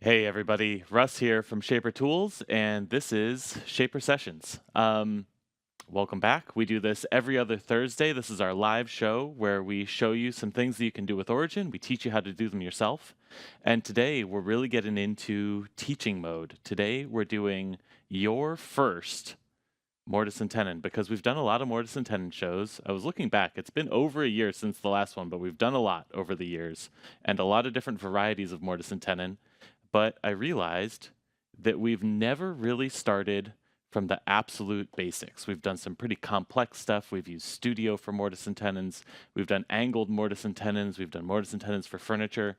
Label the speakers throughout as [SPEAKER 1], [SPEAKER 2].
[SPEAKER 1] Hey everybody, Russ here from Shaper Tools, and this is Shaper Sessions. Welcome back. We do this every other Thursday. This is our live show where we show you some things that you can do with Origin. We teach you how to do them yourself. And today we're really getting into teaching mode. Today we're doing your first Mortise and Tenon because we've done a lot of Mortise and Tenon shows. I was looking back, it's been over a year since the last one, but we've done a lot over the years and a lot of different varieties of Mortise and Tenon. But I realized that we've never really started from the absolute basics. We've done some pretty complex stuff. We've used Studio for mortise and tenons. We've done angled mortise and tenons. We've done mortise and tenons for furniture.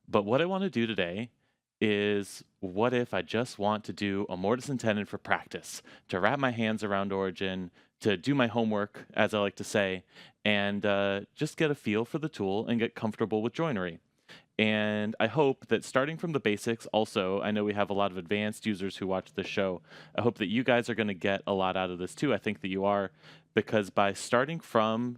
[SPEAKER 1] But what I want to do today is what if I just want to do a mortise and tenon for practice, to wrap my hands around Origin, to do my homework, as I like to say, and just get a feel for the tool and get comfortable with joinery. And I hope that starting from the basics, also, I know we have a lot of advanced users who watch this show. I hope that you guys are going to get a lot out of this too. I think that you are, because by starting from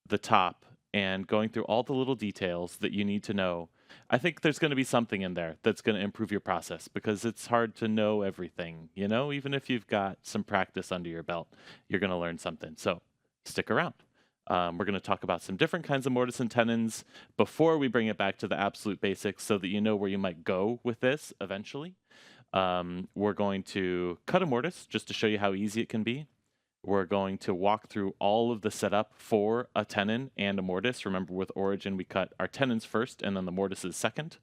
[SPEAKER 1] the top and going through all the little details that you need to know, I think there's going to be something in there that's going to improve your process because it's hard to know everything, you know, even if you've got some practice under your belt, you're going to learn something. So stick around. We're going to talk about some different kinds of mortise and tenons before we bring it back to the absolute basics so that you know where you might go with this eventually. We're going to cut a mortise just to show you how easy it can be. We're going to walk through all of the setup for a tenon and a mortise. Remember, with Origin, we cut our tenons first and then the mortises second.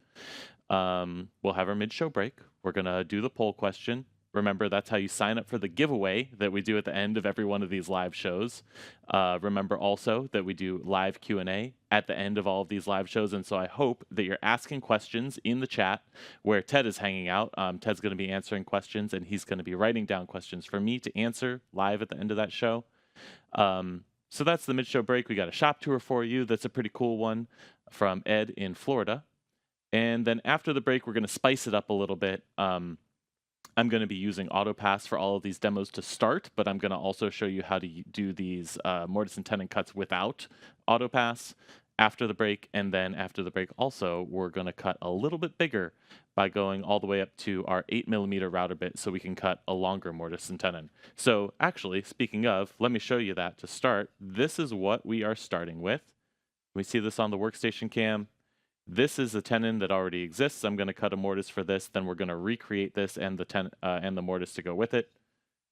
[SPEAKER 1] We'll have our mid-show break. We're going to do the poll question. Remember, that's how you sign up for the giveaway that we do at the end of every one of these live shows. Remember also that we do live Q&A at the end of all of these live shows, and so I hope that you're asking questions in the chat where Ted is hanging out. Ted's going to be answering questions, and he's going to be writing down questions for me to answer live at the end of that show. So that's the mid-show break. We got a shop tour for you. That's a pretty cool one from Ed in Florida. And then after the break, we're going to spice it up a little bit. I'm going to be using AutoPass for all of these demos to start, but I'm going to also show you how to do these mortise and tenon cuts without AutoPass after the break. And then after the break also, we're going to cut a little bit bigger by going all the way up to our 8mm router bit so we can cut a longer mortise and tenon. So actually, speaking of, let me show you that to start. This is what we are starting with. We see this on the Workstation cam. This is a tenon that already exists. I'm going to cut a mortise for this. Then we're going to recreate this and the mortise to go with it.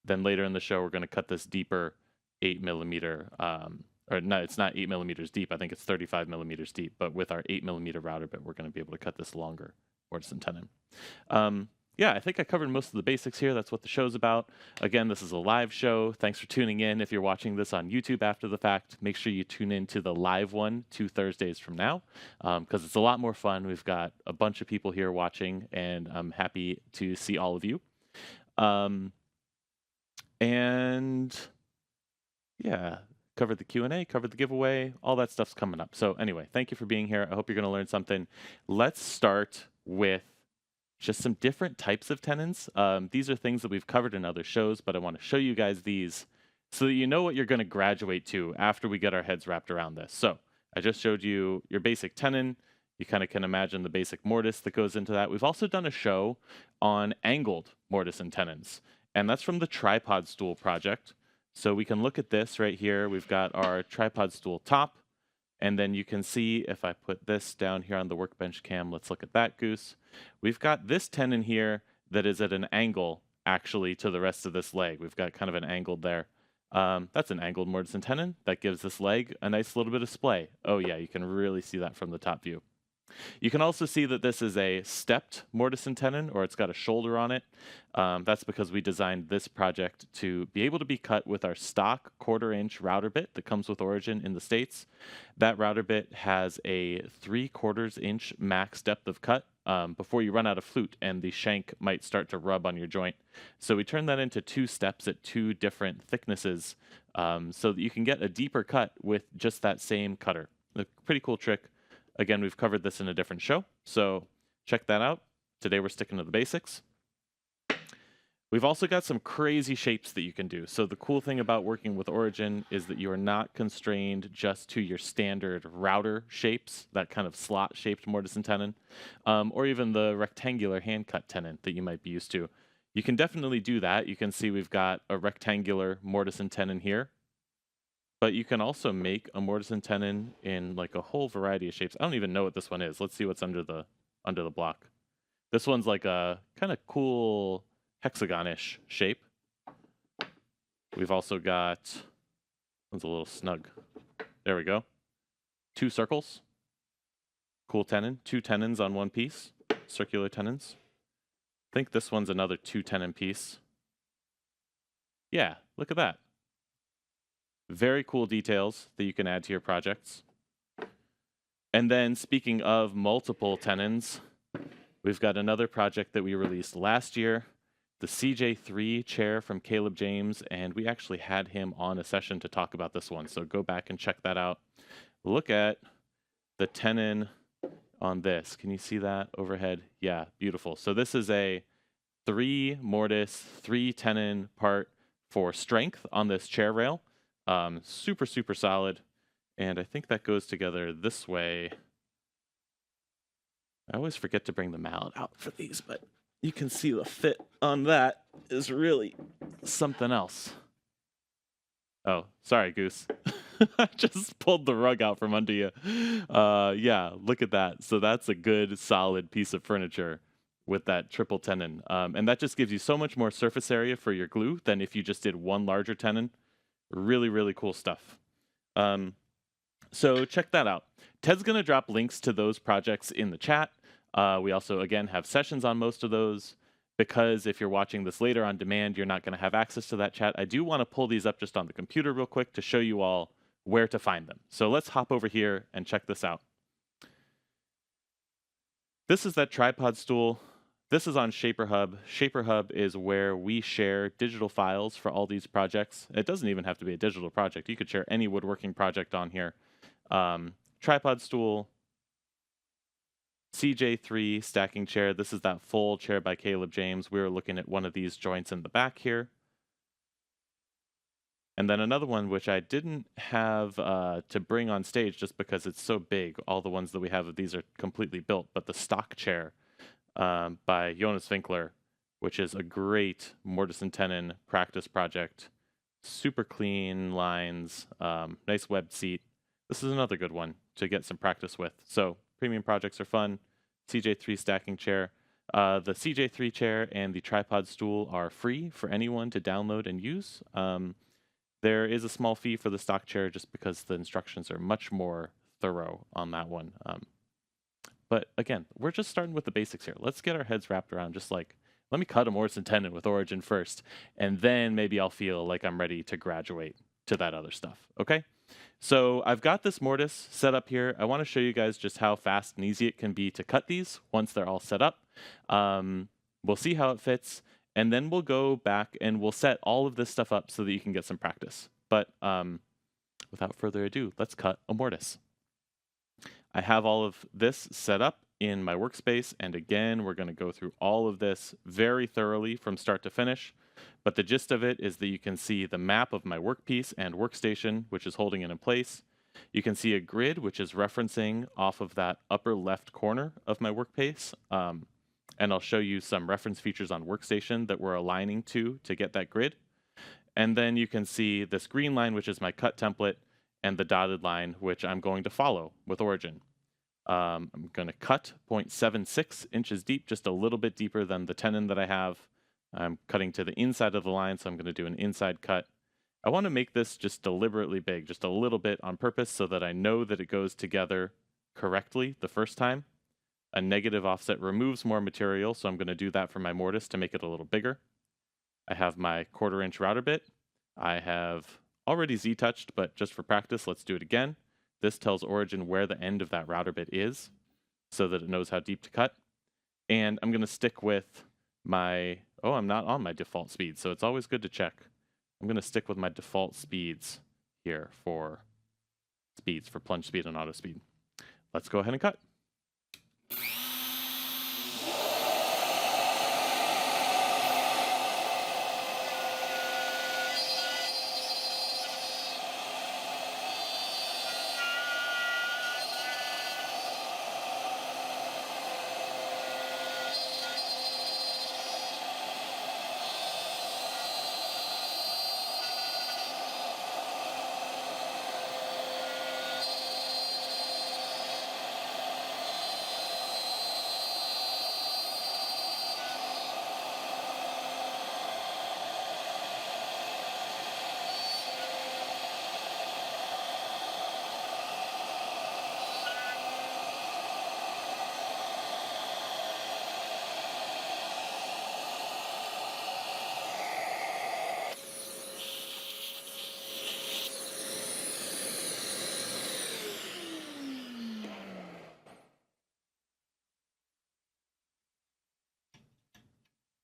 [SPEAKER 1] Then later in the show, we're going to cut this deeper 8mm. Or no, it's not 8mm deep. I think it's 35mm deep. But with our 8mm router bit, we're going to be able to cut this longer mortise and tenon. Yeah, I think I covered most of the basics here. That's what the show's about. Again, this is a live show. Thanks for tuning in. If you're watching this on YouTube after the fact, make sure you tune in to the live one 2 Thursdays from now because it's a lot more fun. We've got a bunch of people here watching, and I'm happy to see all of you. And yeah, covered the Q&A, covered the giveaway, all that stuff's coming up. So anyway, thank you for being here. I hope you're going to learn something. Let's start with just some different types of tenons. These are things that we've covered in other shows, but I want to show you guys these so that you know what you're going to graduate to after we get our heads wrapped around this. So I just showed you your basic tenon. You kind of can imagine the basic mortise that goes into that. We've also done a show on angled mortise and tenons, and that's from the tripod stool project. So we can look at this right here. We've got our tripod stool top. And then you can see if I put this down here on the workbench cam, let's look at that goose. We've got this tenon here that is at an angle actually to the rest of this leg. We've got kind of an angle there. That's an angled mortise and tenon. That gives this leg a nice little bit of splay. Oh yeah, you can really see that from the top view. You can also see that this is a stepped mortise and tenon, or it's got a shoulder on it. That's because we designed this project to be able to be cut with our stock 1/4-inch router bit that comes with Origin in the States. That router bit has a 3/4-inch max depth of cut before you run out of flute and the shank might start to rub on your joint. So we turn that into 2 steps at 2 different thicknesses so that you can get a deeper cut with just that same cutter. A pretty cool trick. Again, we've covered this in a different show, so check that out. Today we're sticking to the basics. We've also got some crazy shapes that you can do. So the cool thing about working with Origin is that you are not constrained just to your standard router shapes, that kind of slot-shaped mortise and tenon, or even the rectangular hand-cut tenon that you might be used to. You can definitely do that. You can see we've got a rectangular mortise and tenon here, but you can also make a mortise and tenon in like a whole variety of shapes. I don't even know what this one is. Let's see what's under the block. This one's like a kind of cool hexagon-ish shape. We've also got, one's a little snug. There we go. 2 circles. Cool tenon. 2 tenons on one piece. Circular tenons. I think this one's another 2 tenon piece. Yeah, look at that. Very cool details that you can add to your projects. And then speaking of multiple tenons, we've got another project that we released last year, the CJ3 chair from Caleb James, and we actually had him on a session to talk about this one, so go back and check that out. Look at the tenon on this. Can you see that overhead? Yeah, beautiful. So this is a 3 mortise, 3 tenon part for strength on this chair rail. Super, super solid. And I think that goes together this way. I always forget to bring the mallet out for these, but you can see the fit on that is really something else. Oh, sorry, Goose. I just pulled the rug out from under you. Yeah, look at that. So that's a good, solid piece of furniture with that triple tenon. And that just gives you so much more surface area for your glue than if you just did one larger tenon. Really, really cool stuff. So check that out. Ted's going to drop links to those projects in the chat. We also, again, have sessions on most of those, because if you're watching this later on demand, you're not going to have access to that chat. I do want to pull these up just on the computer real quick to show you all where to find them. So let's hop over here and check this out. This is that tripod stool. This is on ShaperHub. ShaperHub is where we share digital files for all these projects. It doesn't even have to be a digital project. You could share any woodworking project on here. Tripod stool, CJ3 stacking chair. This is that full chair by Caleb James. We were looking at one of these joints in the back here. And then another one, which I didn't have to bring on stage just because it's so big. All the ones that we have of these are completely built, but the stock chair by Jonas Winkler, which is a great mortise and tenon practice project. Super clean lines, nice webbed seat. This is another good one to get some practice with. So premium projects are fun. CJ3 stacking chair. The CJ3 chair and the tripod stool are free for anyone to download and use. There is a small fee for the stock chair just because the instructions are much more thorough on that one. But again, we're just starting with the basics here. Let's get our heads wrapped around just like, let me cut a mortise and tenon with Origin first, and then maybe I'll feel like I'm ready to graduate to that other stuff, okay? So I've got this mortise set up here. I want to show you guys just how fast and easy it can be to cut these once they're all set up. We'll see how it fits, and then we'll go back and we'll set all of this stuff up so that you can get some practice. But without further ado, let's cut a mortise. I have all of this set up in my workspace, and again, we're going to go through all of this very thoroughly from start to finish. But the gist of it is that you can see the map of my workpiece and workstation, which is holding it in place. You can see a grid, which is referencing off of that upper left corner of my workpiece. And I'll show you some reference features on Workstation that we're aligning to get that grid. And then you can see this green line, which is my cut template, and the dotted line, which I'm going to follow with Origin. I'm going to cut 0.76 inches deep, just a little bit deeper than the tenon that I have. I'm cutting to the inside of the line, so I'm going to do an inside cut. I want to make this just deliberately big, just a little bit on purpose so that I know that it goes together correctly the first time. A negative offset removes more material, so I'm going to do that for my mortise to make it a little bigger. I have my 1/4 inch router bit. I have already Z-touched, but just for practice, let's do it again. This tells Origin where the end of that router bit is so that it knows how deep to cut. And I'm going to stick with my, oh, I'm not on my default speed, so it's always good to check. I'm going to stick with my default speeds here for plunge speed and auto speed. Let's go ahead and cut.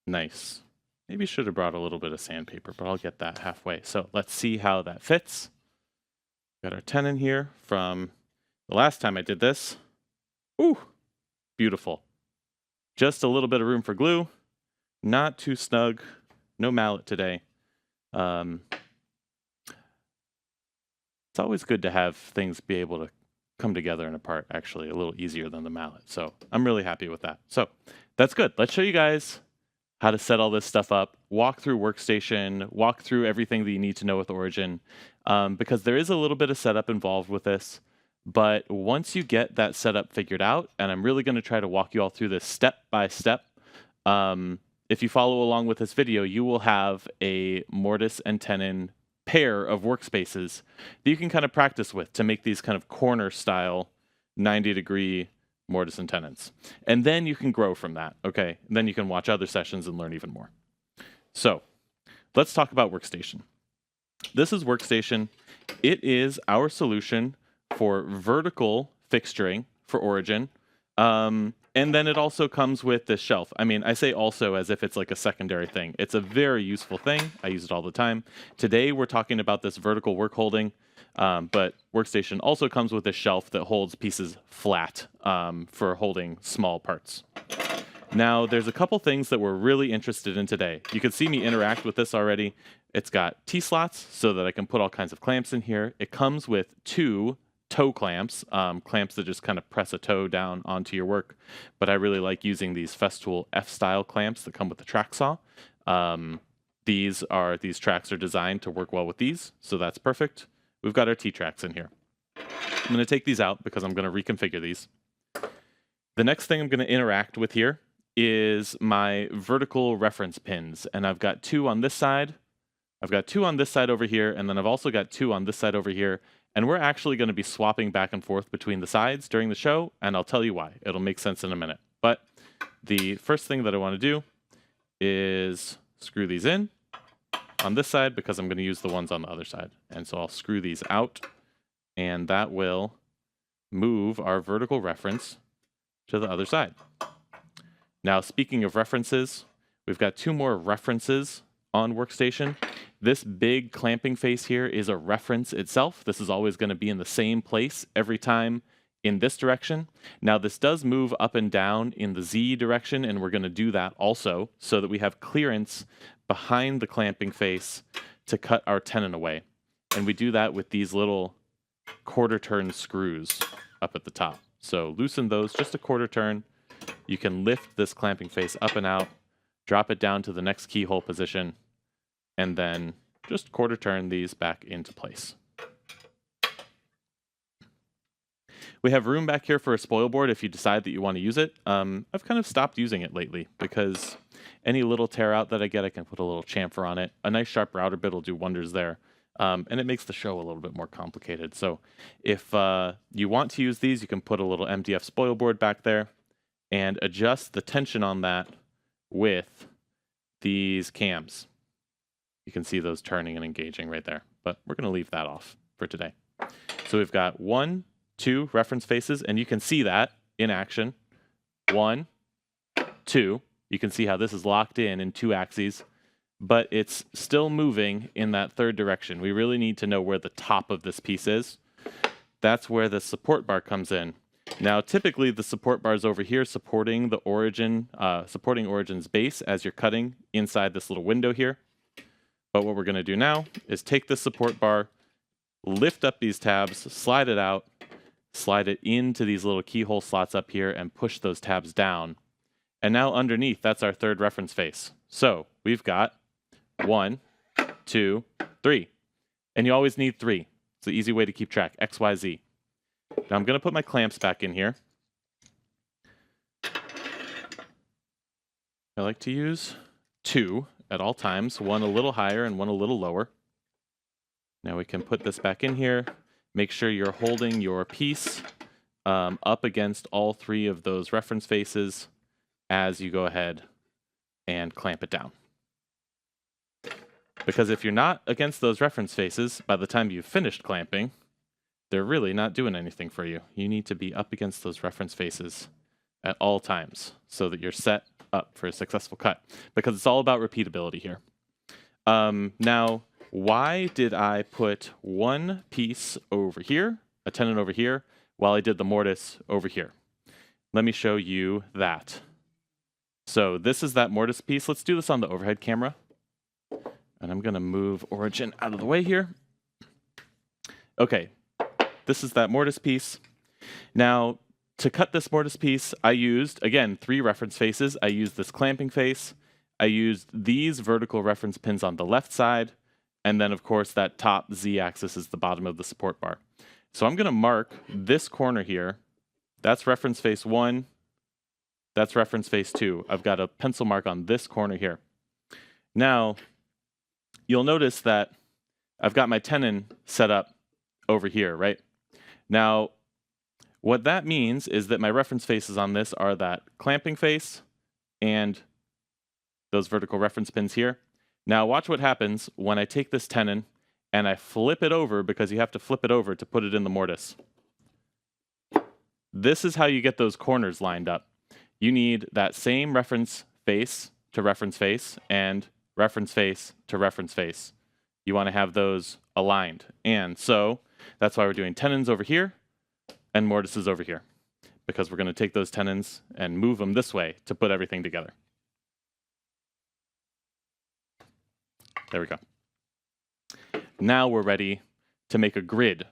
[SPEAKER 1] Nice. Maybe should have brought a little bit of sandpaper, but I'll get that halfway. So let's see how that fits. Got our tenon here from the last time I did this. Ooh, beautiful. Just a little bit of room for glue. Not too snug. No mallet today. It's always good to have things be able to come together and apart actually a little easier than the mallet. So I'm really happy with that. So that's good. Let's show you guys how to set all this stuff up, walk through Workstation, walk through everything that you need to know with Origin, because there is a little bit of setup involved with this. But once you get that setup figured out, and I'm really going to try to walk you all through this step by step, if you follow along with this video, you will have a Mortise and Tenon pair of workspaces that you can kind of practice with to make these kind of corner style 90-degree Mortise and tenons. And then you can grow from that, okay? And then you can watch other sessions and learn even more. So let's talk about Workstation. This is Workstation. It is our solution for vertical fixturing for Origin. And then it also comes with this shelf. I mean, I say also as if it's like a secondary thing. It's a very useful thing. I use it all the time. Today, we're talking about this vertical work holding, but Workstation also comes with a shelf that holds pieces flat for holding small parts. Now, there's a couple things that we're really interested in today. You can see me interact with this already. It's got T-slots so that I can put all kinds of clamps in here. It comes with 2 toe clamps, clamps that just kind of press a toe down onto your work. But I really like using these Festool F-style clamps that come with the track saw. These tracks are designed to work well with these, so that's perfect. We've got our T-tracks in here. I'm going to take these out because I'm going to reconfigure these. The next thing I'm going to interact with here is my vertical reference pins, and I've got 2 on this side. I've got 2 on this side over here, and then I've also got 2 on this side over here. And we're actually going to be swapping back and forth between the sides during the show, and I'll tell you why. It'll make sense in a minute. But the first thing that I want to do is screw these in on this side because I'm going to use the ones on the other side. And so I'll screw these out, and that will move our vertical reference to the other side. Now, speaking of references, we've got 2 more references on Workstation. This big clamping face here is a reference itself. This is always going to be in the same place every time in this direction. Now, this does move up and down in the Z direction, and we're going to do that also so that we have clearance behind the clamping face to cut our tenon away. And we do that with these little quarter turn screws up at the top. So loosen those just a quarter turn. You can lift this clamping face up and out, drop it down to the next keyhole position, and then just quarter turn these back into place. We have room back here for a spoil board if you decide that you want to use it. I've kind of stopped using it lately because any little tear out that I get, I can put a little chamfer on it. A nice sharp router bit will do wonders there. And it makes the show a little bit more complicated. So if you want to use these, you can put a little MDF spoil board back there and adjust the tension on that with these cams. You can see those turning and engaging right there, but we're going to leave that off for today. So we've got 1, 2 reference faces, and you can see that in action. 1, 2. You can see how this is locked in 2 axes, but it's still moving in that 3rd direction. We really need to know where the top of this piece is. That's where the support bar comes in. Now, typically the support bar is over here supporting the origin, supporting Origin's base as you're cutting inside this little window here. But what we're going to do now is take this support bar, lift up these tabs, slide it out, slide it into these little keyhole slots up here, and push those tabs down. And now underneath, that's our 3rd reference face. So we've got 1, 2, 3. And you always need 3. It's the easy way to keep track, X, Y, Z. Now I'm going to put my clamps back in here. I like to use 2 at all times, 1 a little higher and 1 a little lower. Now we can put this back in here. Make sure you're holding your piece up against all 3 of those reference faces as you go ahead and clamp it down. Because if you're not against those reference faces, by the time you've finished clamping, they're really not doing anything for you. You need to be up against those reference faces at all times so that you're set up for a successful cut, because it's all about repeatability here. Now, why did I put one piece over here, a tenon over here, while I did the mortise over here? Let me show you that. So this is that mortise piece. Let's do this on the overhead camera. And I'm going to move origin out of the way here. Okay, this is that mortise piece. Now, to cut this mortise piece, I used, again, 3 reference faces. I used this clamping face. I used these vertical reference pins on the left side. And then, of course, that top Z-axis is the bottom of the support bar. So I'm going to mark this corner here. That's reference face 1. That's reference face 2. I've got a pencil mark on this corner here. Now, you'll notice that I've got my tenon set up over here, right? Now, what that means is that my reference faces on this are that clamping face and those vertical reference pins here. Now, watch what happens when I take this tenon and I flip it over, because you have to flip it over to put it in the mortise. This is how you get those corners lined up. You need that same reference face to reference face and reference face to reference face. You want to have those aligned. And so that's why we're doing tenons over here and mortises over here, because we're going to take those tenons and move them this way to put everything together. There we go. Now we're ready to make a grid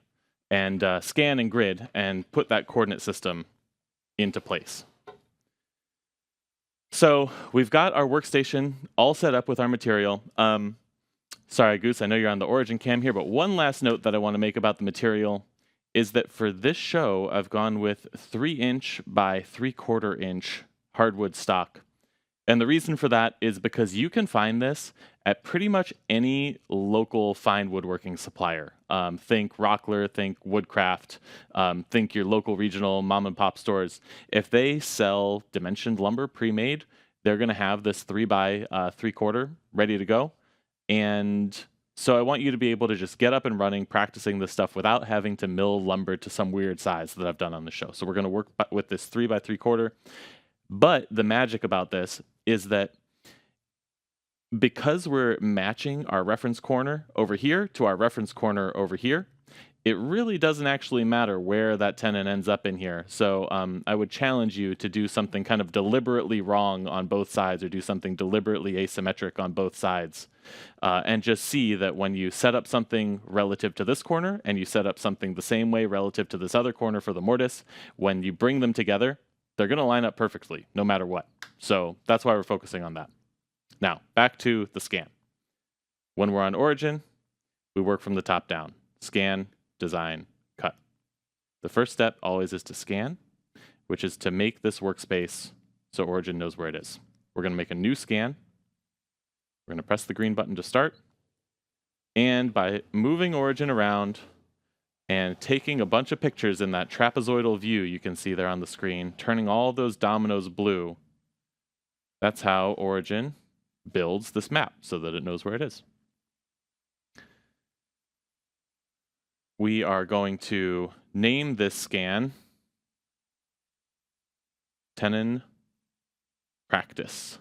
[SPEAKER 1] and scan and grid and put that coordinate system into place. So we've got our workstation all set up with our material. Sorry, Goose, I know you're on the origin cam here, but one last note that I want to make about the material is that for this show, I've gone with 3" by 3/4 inch hardwood stock. And the reason for that is because you can find this at pretty much any local fine woodworking supplier. Think Rockler, think Woodcraft, think your local regional mom and pop stores. If they sell dimensioned lumber pre-made, they're going to have this 3 by 3/4 ready to go. And so I want you to be able to just get up and running, practicing this stuff without having to mill lumber to some weird size that I've done on the show. So we're going to work with this 3 by 3/4. But the magic about this is that because we're matching our reference corner over here to our reference corner over here, it really doesn't actually matter where that tenon ends up in here. So I would challenge you to do something kind of deliberately wrong on both sides, or do something deliberately asymmetric on both sides. And just see that when you set up something relative to this corner and you set up something the same way relative to this other corner for the mortise, when you bring them together, they're going to line up perfectly no matter what. So that's why we're focusing on that. Now, back to the scan. When we're on origin, we work from the top down. Scan, design, cut. The first step always is to scan, which is to make this workspace so origin knows where it is. We're going to make a new scan. We're going to press the green button to start. And by moving origin around and taking a bunch of pictures in that trapezoidal view you can see there on the screen, turning all those dominoes blue, that's how origin builds this map so that it knows where it is. We are going to name this scan Tenon Practice.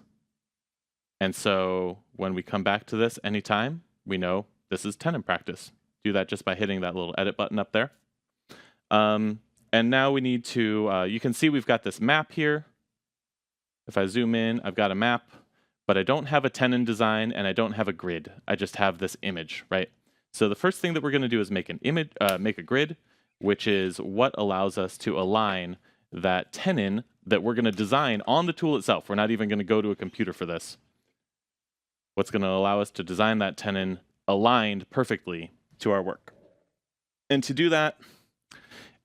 [SPEAKER 1] And so when we come back to this anytime, we know this is Tenon Practice. Do that just by hitting that little edit button up there. And now we need to, you can see we've got this map here. If I zoom in, I've got a map, but I don't have a tenon design and I don't have a grid. I just have this image, right? So the first thing that we're going to do is make an image, make a grid, which is what allows us to align that tenon that we're going to design on the tool itself. We're not even going to go to a computer for this. What's going to allow us to design that tenon aligned perfectly to our work. And to do that,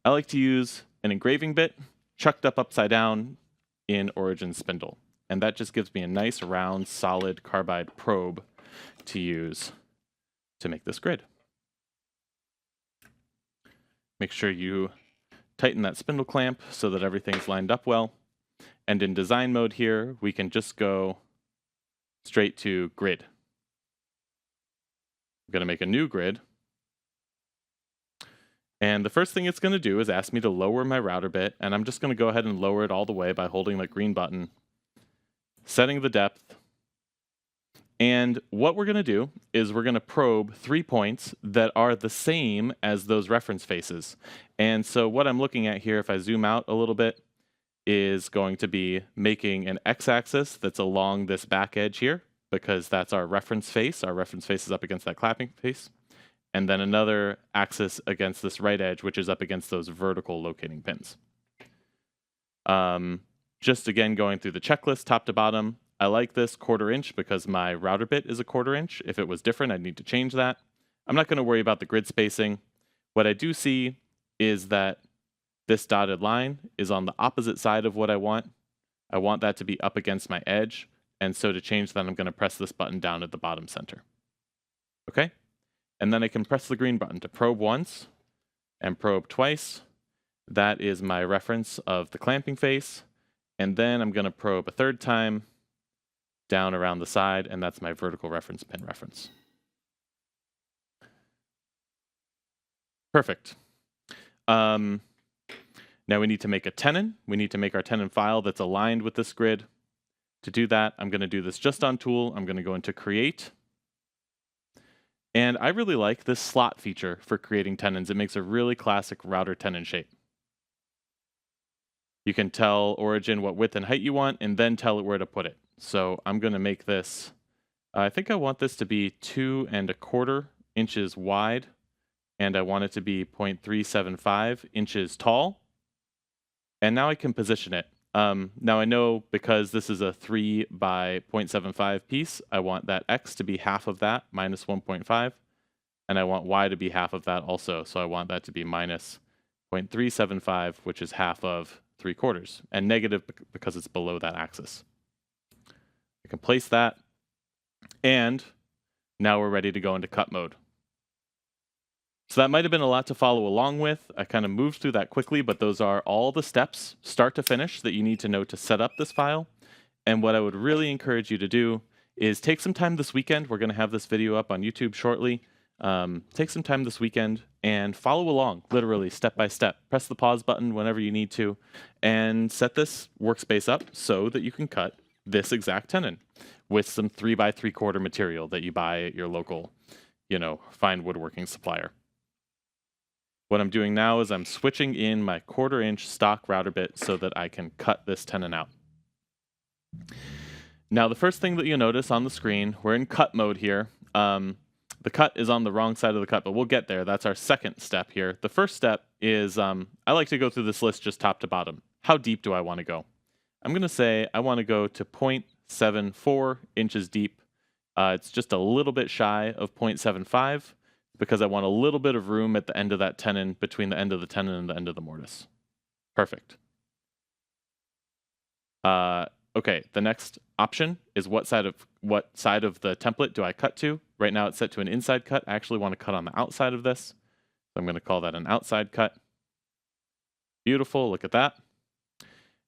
[SPEAKER 1] I like to use an engraving bit chucked up upside down in origin spindle. And that just gives me a nice round solid carbide probe to use to make this grid. Make sure you tighten that spindle clamp so that everything's lined up well. And in design mode here, we can just go straight to grid. I'm going to make a new grid. And the first thing it's going to do is ask me to lower my router bit, and I'm just going to go ahead and lower it all the way by holding that green button. setting the depth. And what we're going to do is we're going to probe 3 points that are the same as those reference faces. And so what I'm looking at here, if I zoom out a little bit, is going to be making an x-axis that's along this back edge here, because that's our reference face. Our reference face is up against that clapping face. And then another axis against this right edge, which is up against those vertical locating pins. Just again, going through the checklist top to bottom, I like this 1/4 inch because my router bit is a 1/4 inch. If it was different, I'd need to change that. I'm not going to worry about the grid spacing. What I do see is that this dotted line is on the opposite side of what I want. I want that to be up against my edge. And so to change that, I'm going to press this button down at the bottom center. Okay? And then I can press the green button to probe once and probe twice. That is my reference of the clamping face. And then I'm going to probe a 3rd time down around the side, and that's my vertical reference pin reference. Perfect. Now we need to make a tenon. We need to make our tenon file that's aligned with this grid. To do that, I'm going to do this just on Tool. I'm going to go into Create. And I really like this slot feature for creating tenons. It makes a really classic router tenon shape. You can tell Origin what width and height you want, and then tell it where to put it. So I'm going to make this, I think I want this to be 2 1/4 inches wide, and I want it to be 0.375 inches tall. And now I can position it. Now I know because this is a 3 by 0.75 piece, I want that X to be half of that, minus 1.5. And I want Y to be half of that also. So I want that to be minus 0.375, which is half of 3/4, and negative because it's below that axis. I can place that, and now we're ready to go into cut mode. So that might have been a lot to follow along with. I kind of moved through that quickly, but those are all the steps, start to finish, that you need to know to set up this file. And what I would really encourage you to do is take some time this weekend. We're going to have this video up on YouTube shortly. Take some time this weekend and follow along, literally step by step. Press the pause button whenever you need to, and set this workspace up so that you can cut this exact tenon with some 3 by 3/4 material that you buy at your local, fine woodworking supplier. What I'm doing now is I'm switching in my 1/4 inch stock router bit so that I can cut this tenon out. Now, the first thing that you'll notice on the screen, we're in cut mode here. The cut is on the wrong side of the cut, but we'll get there. That's our second step here. The first step is, I like to go through this list just top to bottom. How deep do I want to go? I'm going to say I want to go to 0.74 inches deep. It's just a little bit shy of 0.75 because I want a little bit of room at the end of that tenon, between the end of the tenon and the end of the mortise. Perfect. Okay, the next option is what side of the template do I cut to? Right now it's set to an inside cut. I actually want to cut on the outside of this. So I'm going to call that an outside cut. Beautiful, look at that.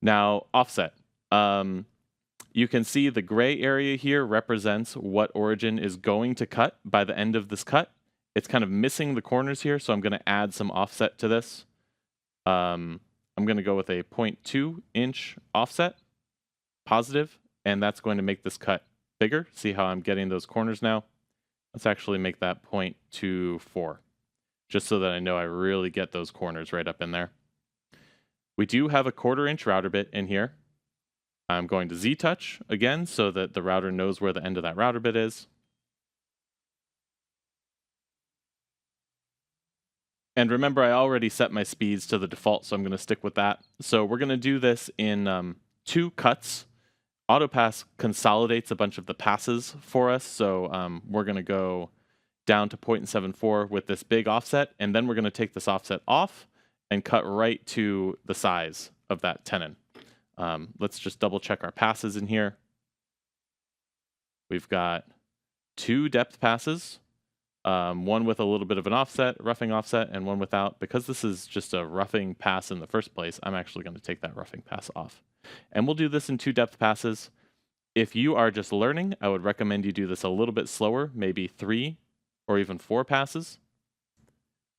[SPEAKER 1] Now, offset. You can see the gray area here represents what Origin is going to cut by the end of this cut. It's kind of missing the corners here, so I'm going to add some offset to this. I'm going to go with a 0.2 inch offset, positive, and that's going to make this cut bigger. See how I'm getting those corners now? Let's actually make that 0.24, just so that I know I really get those corners right up in there. We do have a 1/4 inch router bit in here. I'm going to Z-touch again so that the router knows where the end of that router bit is. And remember, I already set my speeds to the default, so I'm going to stick with that. So we're going to do this in 2 cuts. AutoPass consolidates a bunch of the passes for us, so we're going to go down to 0.74 with this big offset, and then we're going to take this offset off and cut right to the size of that tenon. Let's just double check our passes in here. We've got 2 depth passes, one with a little bit of an offset, roughing offset, and one without. Because this is just a roughing pass in the first place, I'm actually going to take that roughing pass off. And we'll do this in 2 depth passes. If you are just learning, I would recommend you do this a little bit slower, maybe 3 or even 4 passes.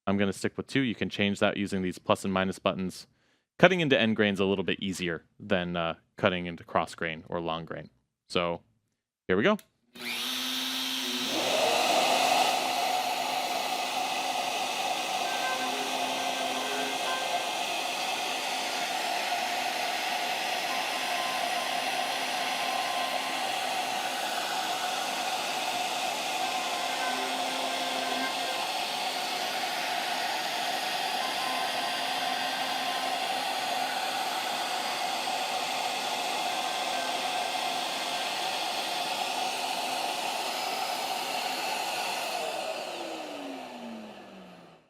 [SPEAKER 1] I'm going to stick with 2. You can change that using these plus and minus buttons. Cutting into end grain is a little bit easier than cutting into cross grain or long grain. So here we go.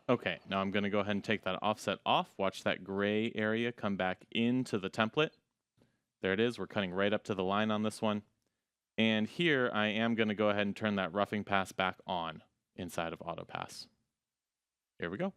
[SPEAKER 1] Okay, now I'm going to go ahead and take that offset off. Watch that gray area come back into the template. There it is. We're cutting right up to the line on this one. And here I am going to go ahead and turn that roughing pass back on inside of AutoPass. Here we go.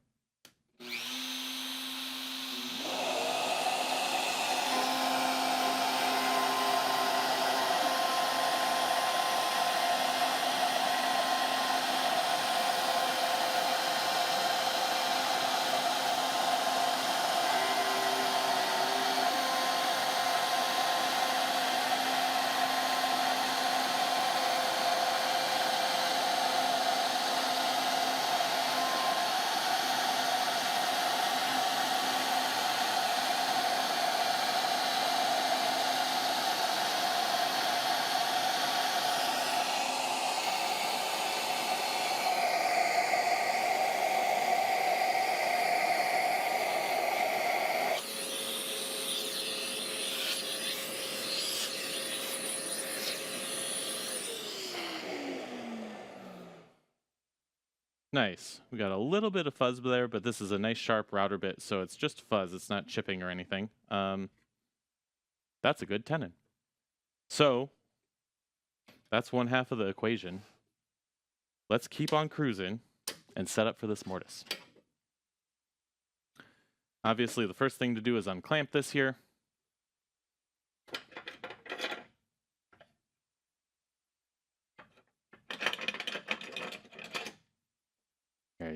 [SPEAKER 1] Nice. We got a little bit of fuzz there, but this is a nice sharp router bit, so it's just fuzz. It's not chipping or anything. That's a good tenon. So that's one half of the equation. Let's keep on cruising and set up for this mortise. Obviously, the first thing to do is unclamp this here.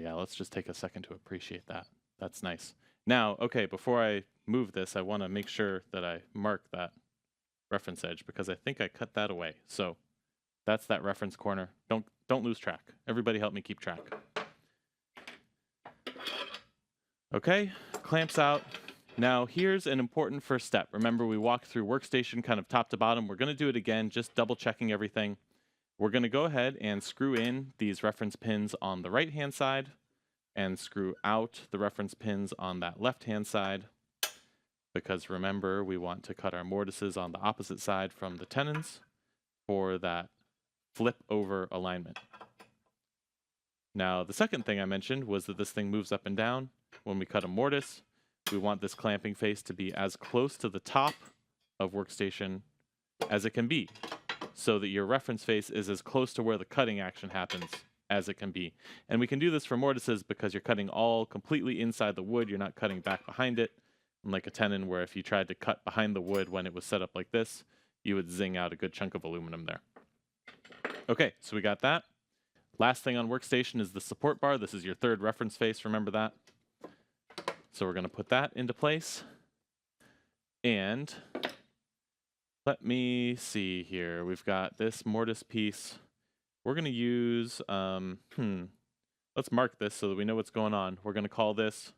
[SPEAKER 1] Yeah, let's just take a second to appreciate that. That's nice. Now, okay, before I move this, I want to make sure that I mark that reference edge because I think I cut that away. So that's that reference corner. Don't lose track. Everybody help me keep track. Okay, clamps out. Now here's an important first step. Remember, we walked through Workstation kind of top to bottom. We're going to do it again, just double checking everything. We're going to go ahead and screw in these reference pins on the right-hand side and screw out the reference pins on that left-hand side because remember, we want to cut our mortises on the opposite side from the tenons for that flip over alignment. Now, the second thing I mentioned was that this thing moves up and down. When we cut a mortise, we want this clamping face to be as close to the top of Workstation as it can be, so that your reference face is as close to where the cutting action happens as it can be. And we can do this for mortises because you're cutting all completely inside the wood. You're not cutting back behind it, unlike a tenon where if you tried to cut behind the wood when it was set up like this, you would zing out a good chunk of aluminum there. Okay, so we got that. Last thing on Workstation is the support bar. This is your third reference face, remember that? So we're going to put that into place. And let me see here. We've got this mortise piece. We're going to use, let's mark this so that we know what's going on. We're going to call this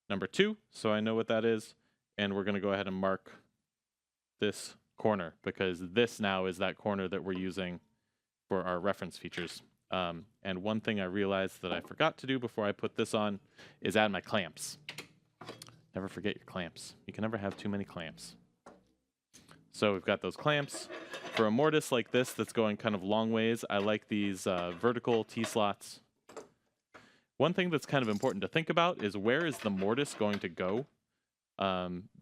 [SPEAKER 1] number 2, so I know what that is. And we're going to go ahead and mark this corner because this now is that corner that we're using for our reference features. And one thing I realized that I forgot to do before I put this on is add my clamps. Never forget your clamps. You can never have too many clamps. So we've got those clamps. For a mortise like this that's going kind of long ways, I like these vertical T-slots. One thing that's kind of important to think about is where is the mortise going to go?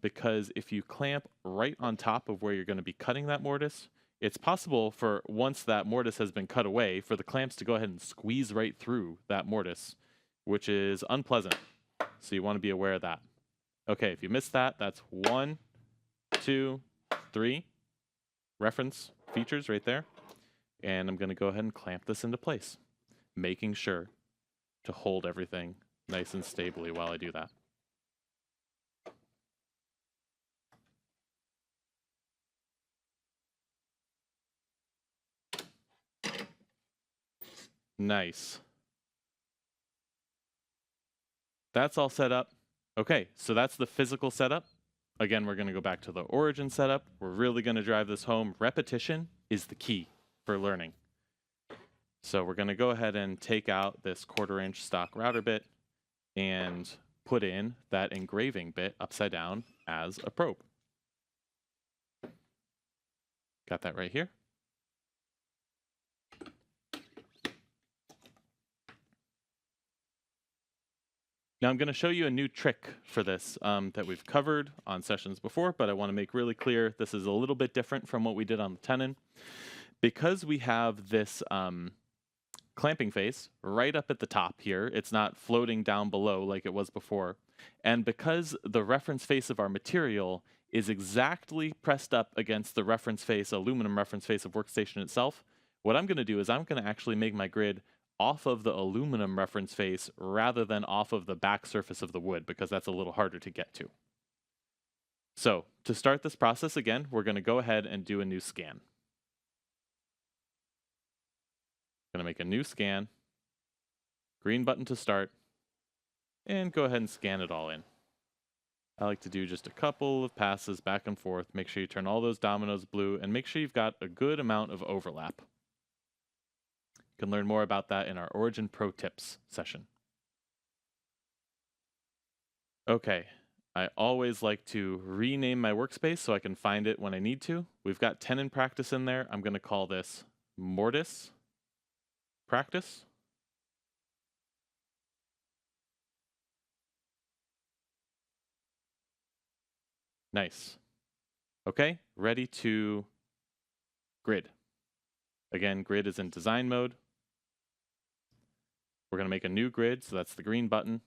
[SPEAKER 1] Because if you clamp right on top of where you're going to be cutting that mortise, it's possible for once that mortise has been cut away, for the clamps to go ahead and squeeze right through that mortise, which is unpleasant. So you want to be aware of that. Okay, if you missed that, that's 1, 2, 3 reference features right there. And I'm going to go ahead and clamp this into place, making sure to hold everything nice and stably while I do that. Nice. That's all set up. Okay, so that's the physical setup. Again, we're going to go back to the origin setup. We're really going to drive this home. Repetition is the key for learning. So we're going to go ahead and take out this 1/4 inch stock router bit and put in that engraving bit upside down as a probe. Got that right here. Now I'm going to show you a new trick for this that we've covered on sessions before, but I want to make really clear this is a little bit different from what we did on the tenon. Because we have this clamping face right up at the top here, it's not floating down below like it was before, and because the reference face of our material is exactly pressed up against the reference face, aluminum reference face of Workstation itself, what I'm going to do is I'm going to actually make my grid off of the aluminum reference face rather than off of the back surface of the wood, because that's a little harder to get to. So to start this process again, we're going to go ahead and do a new scan. Going to make a new scan, green button to start, and go ahead and scan it all in. I like to do just a couple of passes back and forth. Make sure you turn all those dominoes blue and make sure you've got a good amount of overlap. You can learn more about that in our Origin Pro Tips session. Okay, I always like to rename my workspace so I can find it when I need to. We've got tenon practice in there. I'm going to call this Mortise practice. Nice. Okay, ready to grid. Again, grid is in design mode. We're going to make a new grid, so that's the green button.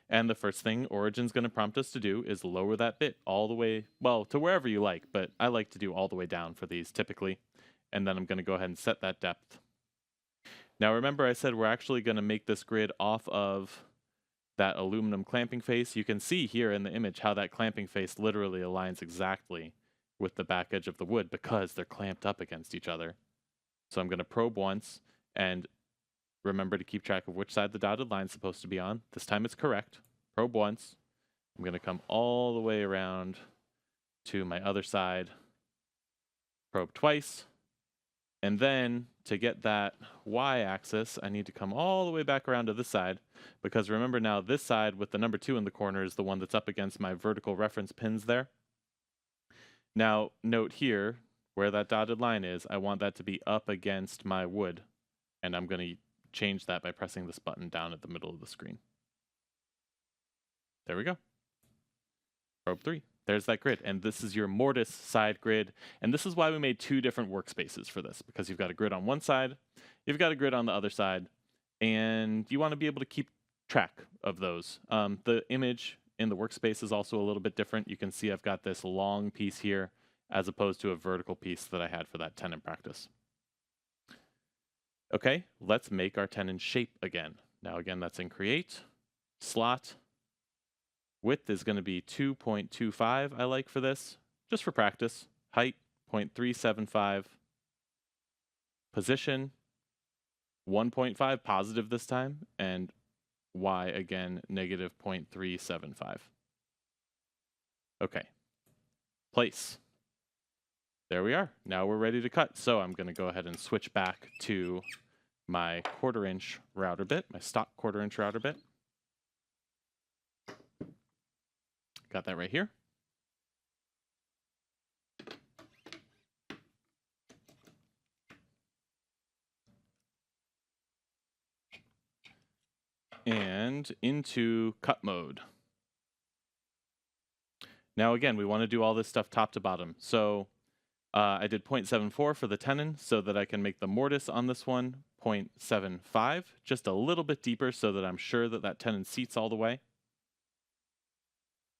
[SPEAKER 1] And the first thing Origin's going to prompt us to do is lower that bit all the way, well, to wherever you like, but I like to do all the way down for these typically. And then I'm going to go ahead and set that depth. Now remember I said we're actually going to make this grid off of that aluminum clamping face. You can see here in the image how that clamping face literally aligns exactly with the back edge of the wood because they're clamped up against each other. So I'm going to probe once and remember to keep track of which side the dotted line is supposed to be on. This time it's correct. Probe once. I'm going to come all the way around to my other side. Probe twice. And then to get that y-axis, I need to come all the way back around to this side, because remember now this side with the number 2 in the corner is the one that's up against my vertical reference pins there. Now note here, where that dotted line is, I want that to be up against my wood, and I'm going to change that by pressing this button down at the middle of the screen. There we go. Probe 3. There's that grid, and this is your Mortise side grid, and this is why we made 2 different workspaces for this, because you've got a grid on one side, you've got a grid on the other side, and you want to be able to keep track of those. The image in the workspace is also a little bit different. You can see I've got this long piece here, as opposed to a vertical piece that I had for that tenon practice. Okay, let's make our tenon shape again. Now again, that's in Create, Slot. Width is going to be 2.25 I like for this, just for practice. Height, 0.375. Position, 1.5 positive this time, and Y again, negative 0.375. Okay, place. There we are. Now we're ready to cut. So I'm going to go ahead and switch back to my 1/4 inch router bit, my stock 1/4 inch router bit. Got that right here. And into cut mode. Now again, we want to do all this stuff top to bottom. So I did 0.74 for the tenon so that I can make the mortise on this one 0.75, just a little bit deeper so that I'm sure that that tenon seats all the way.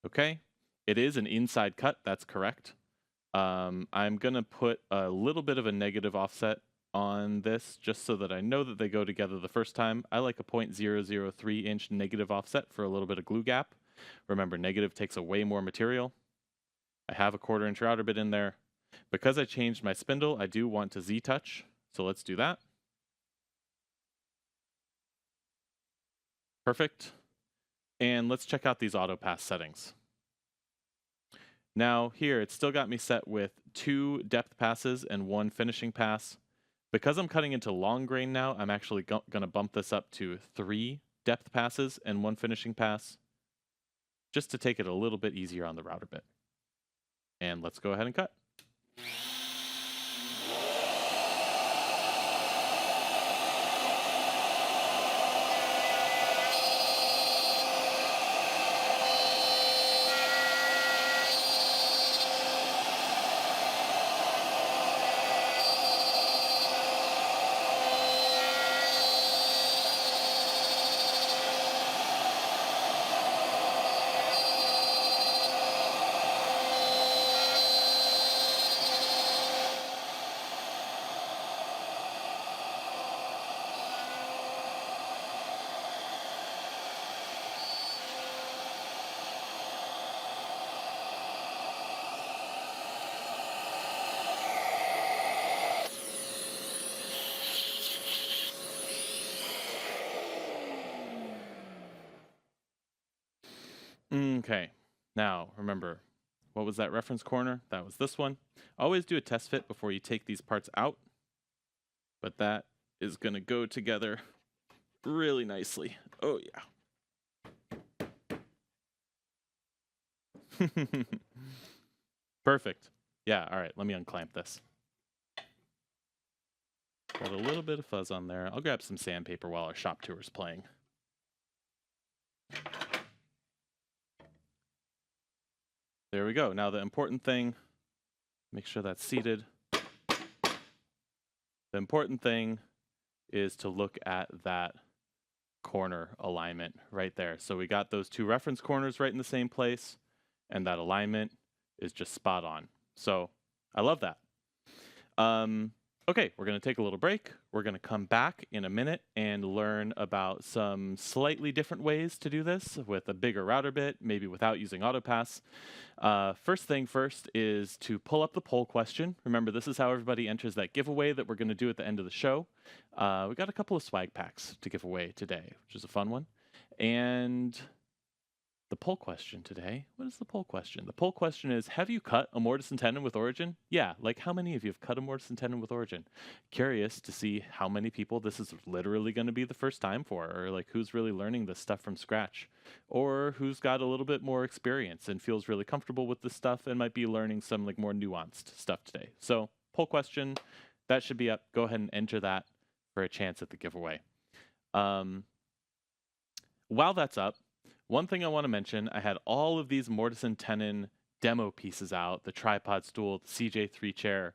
[SPEAKER 1] Okay, it is an inside cut, that's correct. I'm going to put a little bit of a negative offset on this just so that I know that they go together the first time. I like a 0.003 inch negative offset for a little bit of glue gap. Remember, negative takes away more material. I have a 1/4 inch router bit in there. Because I changed my spindle, I do want to Z-touch, so let's do that. Perfect. And let's check out these auto pass settings. Now here, it's still got me set with 2 depth passes and 1 finishing pass. Because I'm cutting into long grain now, I'm actually going to bump this up to 3 depth passes and 1 finishing pass, just to take it a little bit easier on the router bit. And let's go ahead and cut. Okay, now remember, what was that reference corner? That was this one. Always do a test fit before you take these parts out, but that is going to go together really nicely. Oh yeah. Perfect. Yeah, all right, let me unclamp this. Got a little bit of fuzz on there. I'll grab some sandpaper while our shop tour is playing. There we go. Now the important thing, make sure that's seated. The important thing is to look at that corner alignment right there. So we got those 2 reference corners right in the same place, and that alignment is just spot on. So I love that. Okay, we're going to take a little break. We're going to come back in a minute and learn about some slightly different ways to do this with a bigger router bit, maybe without using AutoPass. First thing first is to pull up the poll question. Remember, this is how everybody enters that giveaway that we're going to do at the end of the show. We got a couple of swag packs to give away today, which is a fun one. And the poll question today, what is the poll question? The poll question is, have you cut a mortise and tenon with Origin? Yeah, like how many of you have cut a mortise and tenon with Origin? Curious to see how many people this is literally going to be the first time for, or like who's really learning this stuff from scratch, or who's got a little bit more experience and feels really comfortable with this stuff and might be learning some like more nuanced stuff today. So poll question, that should be up. Go ahead and enter that for a chance at the giveaway. While that's up, one thing I want to mention, I had all of these mortise and tenon demo pieces out, the tripod stool, the CJ3 chair.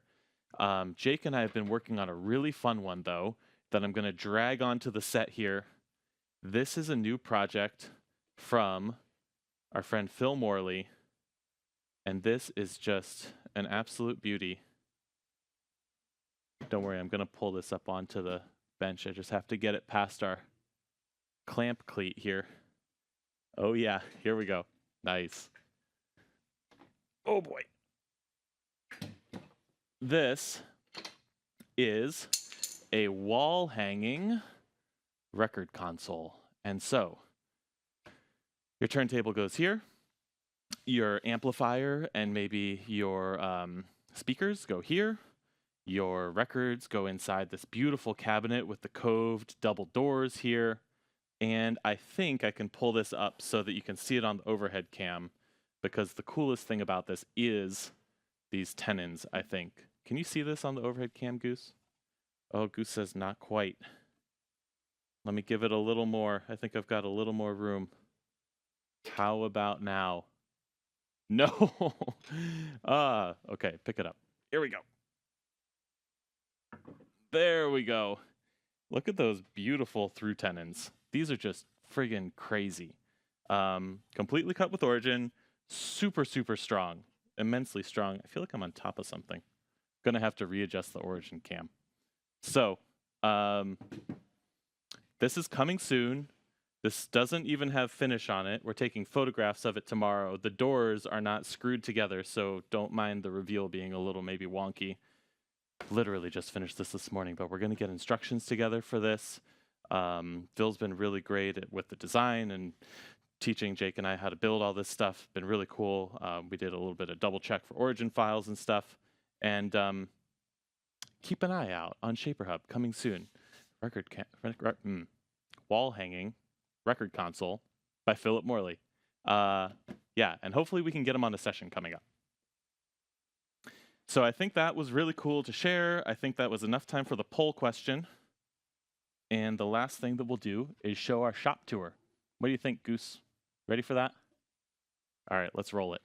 [SPEAKER 1] Jake and I have been working on a really fun one, though, that I'm going to drag onto the set here. This is a new project from our friend Phil Morley, and this is just an absolute beauty. Don't worry, I'm going to pull this up onto the bench. I just have to get it past our clamp cleat here. Oh yeah, here we go. Nice. Oh boy. This is a wall hanging record console. And so your turntable goes here. Your amplifier and maybe your speakers go here. Your records go inside this beautiful cabinet with the coved double doors here. And I think I can pull this up so that you can see it on the overhead cam, because the coolest thing about this is these tenons, I think. Can you see this on the overhead cam, Goose? Oh, Goose says not quite. Let me give it a little more. I think I've got a little more room. How about now? No. Okay, pick it up. Here we go. There we go. Look at those beautiful through tenons. These are just friggin' crazy. Completely cut with Origin. Super, super strong. Immensely strong. I feel like I'm on top of something. Gonna have to readjust the Origin cam. So, this is coming soon. This doesn't even have finish on it. We're taking photographs of it tomorrow. The doors are not screwed together, so don't mind the reveal being a little maybe wonky. Literally just finished this morning, but we're gonna get instructions together for this. Phil's been really great with the design and teaching Jake and I how to build all this stuff. Been really cool. We did a little bit of double check for origin files and stuff. And keep an eye out on ShaperHub coming soon. Wall hanging record console by Philip Morley. Yeah, and hopefully we can get him on a session coming up. So I think that was really cool to share. I think that was enough time for the poll question. And the last thing that we'll do is show our shop tour. What do you think, Goose? Ready for that? All right, let's roll it.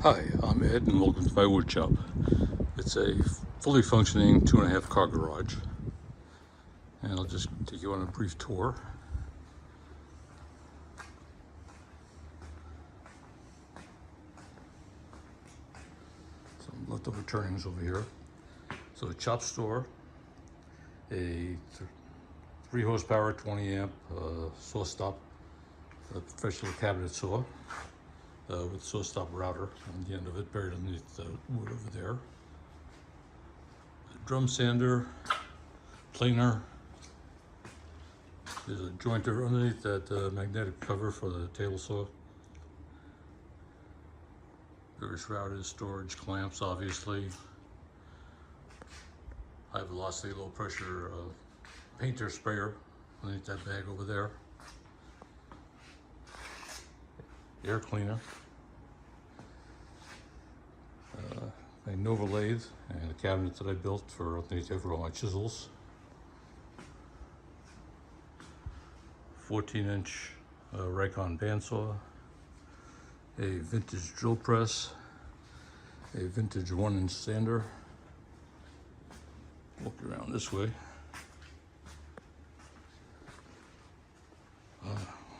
[SPEAKER 2] Hi, I'm Ed and welcome to my wood shop. It's a fully functioning 2.5 car garage. And I'll just take you on a brief tour. Some leftover turnings over here. So a chop store, a 3 horsepower, 20 amp saw stop, a professional cabinet saw. With saw stop router on the end of it, buried underneath the wood over there. A drum sander, planer. There's a jointer underneath that magnetic cover for the table saw. Various routers, storage, clamps, obviously. High velocity, low pressure painter sprayer underneath that bag over there. Air cleaner, a Nova lathe, and a cabinet that I built for underneath there for all my chisels. 14-inch Rikon bandsaw, a vintage drill press, a vintage 1-inch sander. Walk around this way.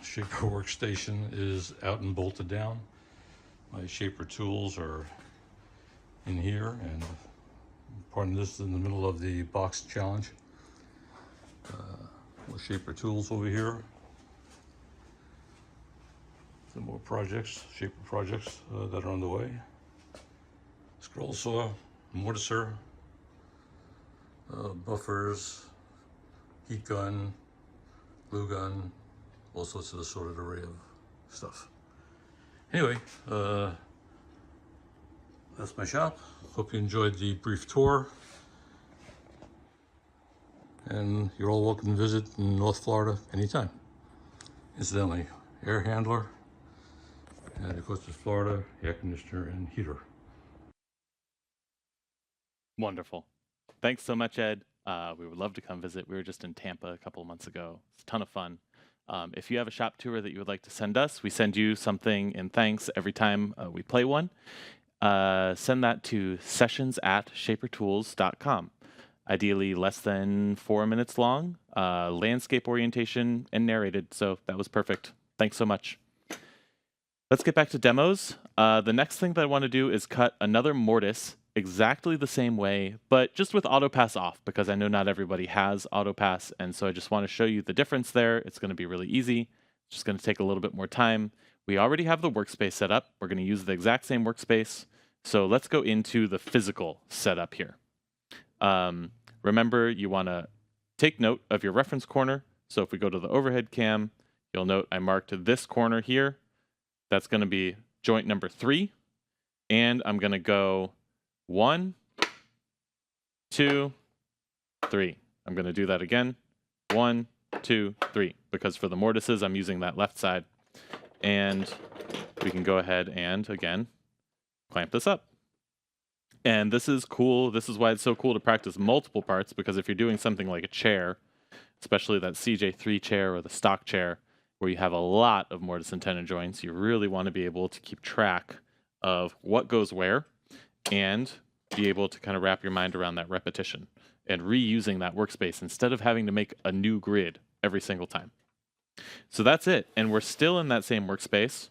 [SPEAKER 2] Shaper Workstation is out and bolted down. My Shaper tools are in here, and pardon this, in the middle of the box challenge. More Shaper tools over here. Some more projects, Shaper projects that are on the way. Scroll saw, mortiser, buffers, heat gun, glue gun, all sorts of assorted array of stuff. Anyway, that's my shop. Hope you enjoyed the brief tour. And you're all welcome to visit in North Florida anytime. Incidentally, air handler, and of course it's Florida, air conditioner and heater.
[SPEAKER 1] Wonderful. Thanks so much, Ed. We would love to come visit. We were just in Tampa a couple of months ago. It's a ton of fun. If you have a shop tour that you would like to send us, we send you something in thanks every time we play one. Send that to sessions@shapertools.com. Ideally less than 4 minutes long, landscape orientation and narrated. So that was perfect. Thanks so much. Let's get back to demos. The next thing that I want to do is cut another mortise exactly the same way, but just with autopass off, because I know not everybody has autopass, and so I just want to show you the difference there. It's going to be really easy. It's just going to take a little bit more time. We already have the workspace set up. We're going to use the exact same workspace. So let's go into the physical setup here. Remember, you want to take note of your reference corner. So if we go to the overhead cam, you'll note I marked this corner here. That's going to be joint number 3. And I'm going to go 1, 2, 3. I'm going to do that again. 1, 2, 3. Because for the mortises, I'm using that left side. And we can go ahead and, again, clamp this up. And this is cool. This is why it's so cool to practice multiple parts, because if you're doing something like a chair, especially that CJ3 chair or the stock chair, where you have a lot of mortise and tenon joints, you really want to be able to keep track of what goes where and be able to kind of wrap your mind around that repetition and reusing that workspace instead of having to make a new grid every single time. So that's it. And we're still in that same workspace.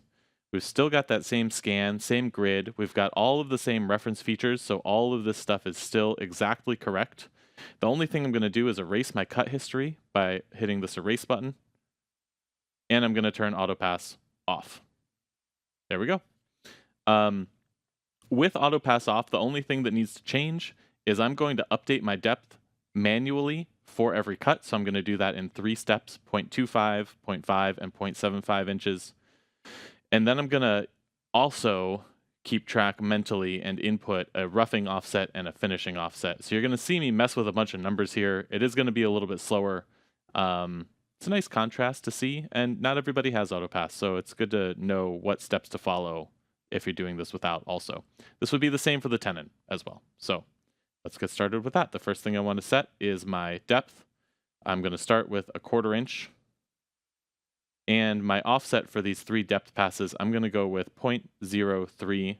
[SPEAKER 1] We've still got that same scan, same grid. We've got all of the same reference features, so all of this stuff is still exactly correct. The only thing I'm going to do is erase my cut history by hitting this erase button. And I'm going to turn autopass off. There we go. With autopass off, the only thing that needs to change is I'm going to update my depth manually for every cut. So I'm going to do that in 3 steps, 0.25, 0.5, and 0.75 inches. And then I'm going to also keep track mentally and input a roughing offset and a finishing offset. So you're going to see me mess with a bunch of numbers here. It is going to be a little bit slower. It's a nice contrast to see, and not everybody has AutoPath, so it's good to know what steps to follow if you're doing this without also. This would be the same for the tenon as well. So let's get started with that. The first thing I want to set is my depth. I'm going to start with 1/4 inch. And my offset for these 3 depth passes, I'm going to go with 0.03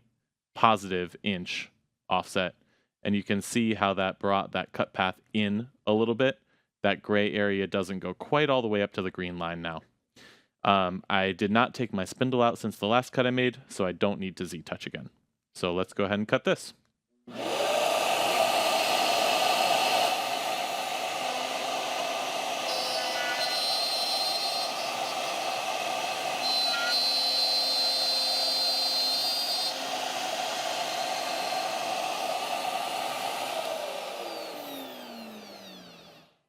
[SPEAKER 1] positive inch offset. And you can see how that brought that cut path in a little bit. That gray area doesn't go quite all the way up to the green line now. I did not take my spindle out since the last cut I made, so I don't need to Z-touch again. So let's go ahead and cut this.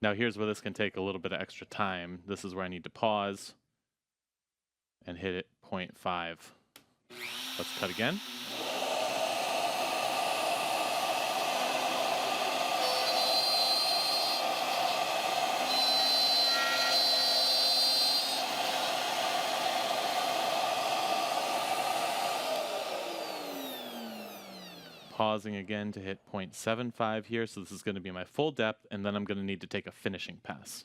[SPEAKER 1] Now here's where this can take a little bit of extra time. This is where I need to pause and hit it 0.5. Let's cut again. Pausing again to hit 0.75 here, so this is going to be my full depth, and then I'm going to need to take a finishing pass.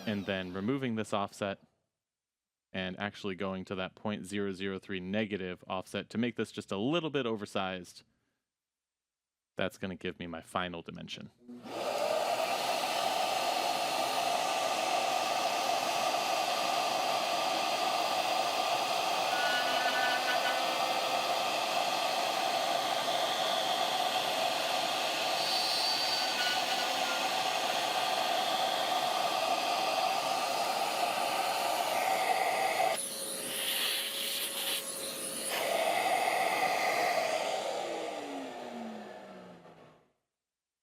[SPEAKER 1] And then removing this offset and actually going to that 0.003 negative offset to make this just a little bit oversized. That's going to give me my final dimension.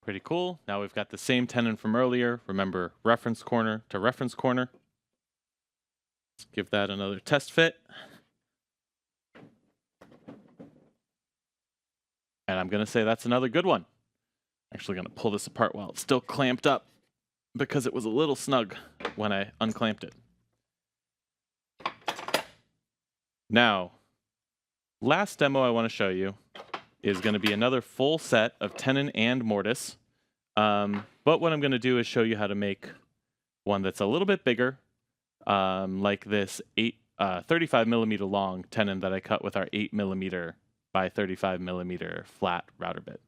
[SPEAKER 1] Pretty cool. Now we've got the same tenon from earlier. Remember, reference corner to reference corner. Let's give that another test fit. And I'm going to say that's another good one. Actually going to pull this apart while it's still clamped up because it was a little snug when I unclamped it. Now, last demo I want to show you is going to be another full set of tenon and mortise. But what I'm going to do is show you how to make one that's a little bit bigger, like this 35 millimeter long tenon that I cut with our 8 millimeter by 35 millimeter flat router bit.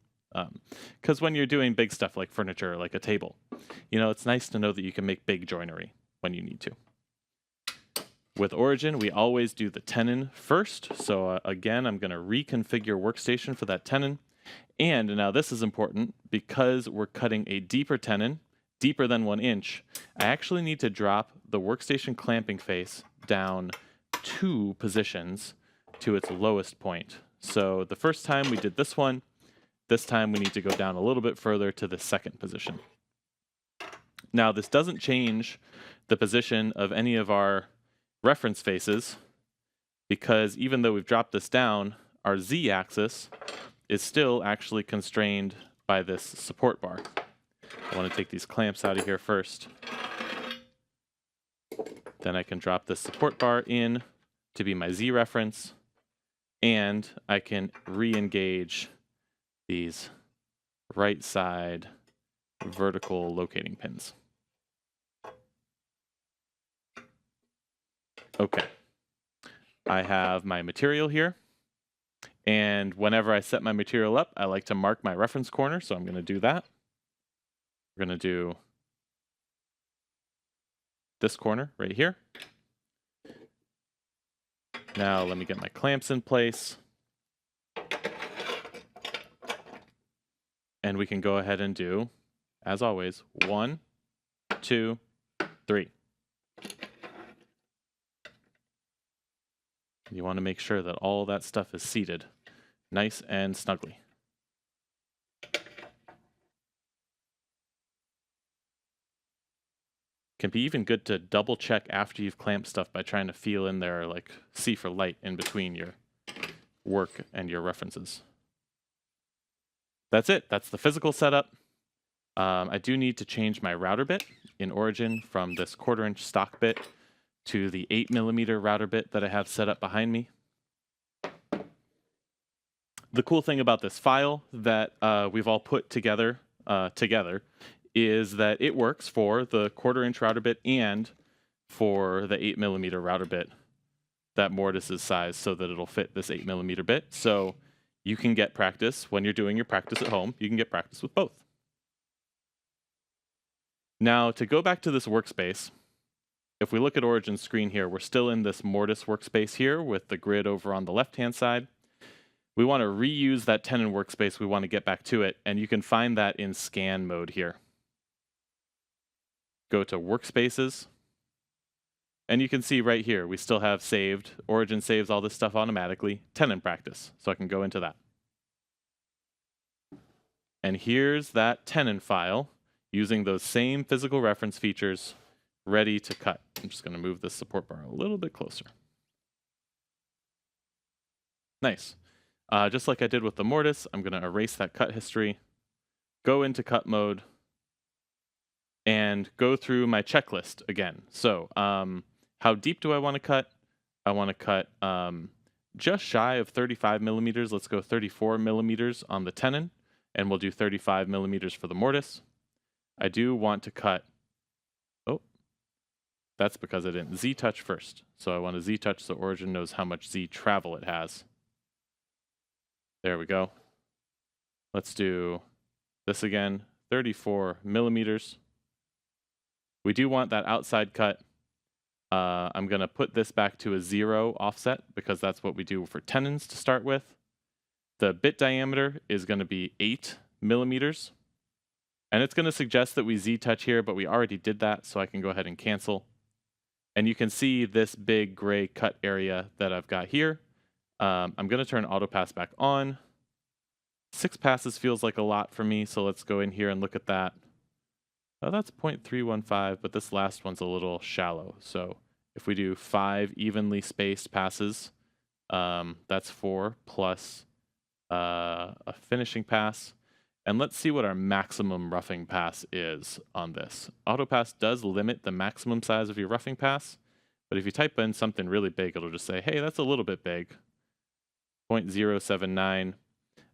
[SPEAKER 1] Because when you're doing big stuff like furniture, like a table, you know, it's nice to know that you can make big joinery when you need to. With Origin, we always do the tenon first. So again, I'm going to reconfigure Workstation for that tenon. And now this is important because we're cutting a deeper tenon, deeper than 1 inch. I actually need to drop the Workstation clamping face down 2 positions to its lowest point. So the first time we did this one, this time we need to go down a little bit further to the second position. Now this doesn't change the position of any of our reference faces, because even though we've dropped this down, our Z-axis is still actually constrained by this support bar. I want to take these clamps out of here first. Then I can drop this support bar in to be my Z reference, and I can re-engage these right side vertical locating pins. Okay, I have my material here, and whenever I set my material up, I like to mark my reference corner, so I'm going to do that. We're going to do this corner right here. Now let me get my clamps in place. And we can go ahead and do, as always, 1, 2, 3. You want to make sure that all that stuff is seated nice and snugly. Can be even good to double check after you've clamped stuff by trying to feel in there, like see for light in between your work and your references. That's it. That's the physical setup. I do need to change my router bit in Origin from this 1/4 inch stock bit to the 8mm router bit that I have set up behind me. The cool thing about this file that we've all put together is that it works for the 1/4 inch router bit and for the 8mm router bit that Mortise's size so that it'll fit this 8mm bit. So you can get practice when you're doing your practice at home. You can get practice with both. Now, to go back to this workspace, if we look at Origin's screen here, we're still in this Mortise workspace here with the grid over on the left-hand side. We want to reuse that Tenon workspace. We want to get back to it, and you can find that in scan mode here. Go to Workspaces, and you can see right here, we still have saved. Origin saves all this stuff automatically. Tenon practice, so I can go into that. And here's that Tenon file using those same physical reference features ready to cut. I'm just going to move this support bar a little bit closer. Nice. Just like I did with the Mortise, I'm going to erase that cut history, go into cut mode, and go through my checklist again. So how deep do I want to cut? I want to cut just shy of 35mm. Let's go 34mm on the Tenon, and we'll do 35mm for the Mortise. I do want to cut, oh, that's because I didn't Z-touch first. So I want to Z-touch so Origin knows how much Z travel it has. There we go. Let's do this again, 34mm. We do want that outside cut. I'm going to put this back to a 0 offset because that's what we do for tenons to start with. The bit diameter is going to be 8mm. And it's going to suggest that we Z-touch here, but we already did that, so I can go ahead and cancel. And you can see this big gray cut area that I've got here. I'm going to turn auto pass back on. 6 passes feels like a lot for me, so let's go in here and look at that. Oh, that's 0.315, but this last one's a little shallow. So if we do 5 evenly spaced passes, that's 4 plus a finishing pass. And let's see what our maximum roughing pass is on this. AutoPass does limit the maximum size of your roughing pass, but if you type in something really big, it'll just say, hey, that's a little bit big. 0.079.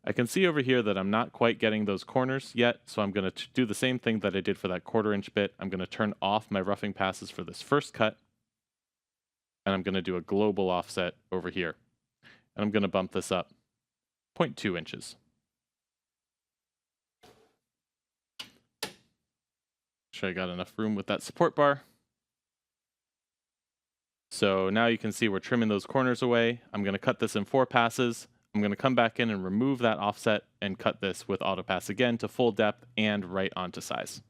[SPEAKER 1] I can see over here that I'm not quite getting those corners yet, so I'm going to do the same thing that I did for that 1/4 inch bit. I'm going to turn off my roughing passes for this first cut, and I'm going to do a global offset over here. And I'm going to bump this up 0.2 inches. Sure I got enough room with that support bar. So now you can see we're trimming those corners away. I'm going to cut this in 4 passes. I'm going to come back in and remove that offset and cut this with auto pass again to full depth and right onto size.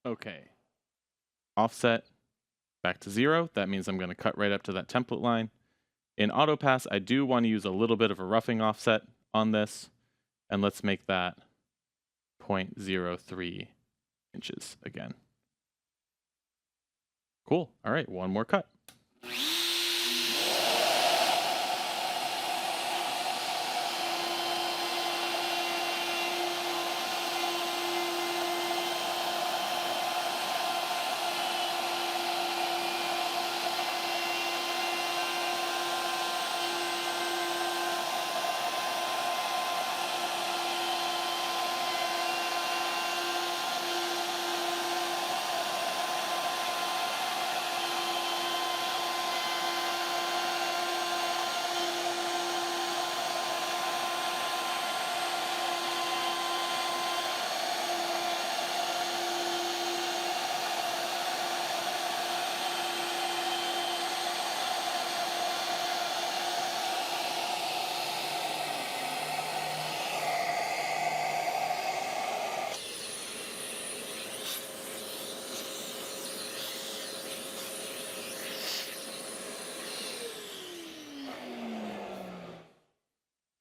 [SPEAKER 1] Okay. Offset back to 0. That means I'm going to cut right up to that template line. In AutoPass, I do want to use a little bit of a roughing offset on this, and let's make that 0.03 inches again. Cool. All right, one more cut.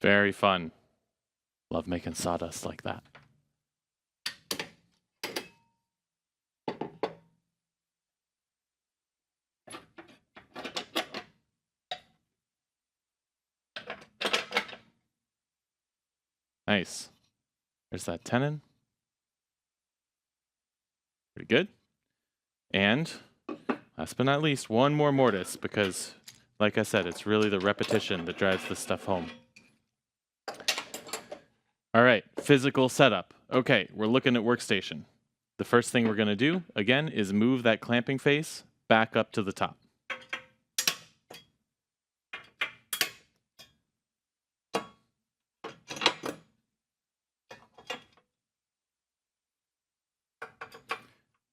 [SPEAKER 1] Very fun. Love making sawdust like that. Nice. There's that tenon. Pretty good. And last but not least, one more mortise, because like I said, it's really the repetition that drives this stuff home. All right, physical setup. Okay, we're looking at Workstation. The first thing we're going to do, again, is move that clamping face back up to the top.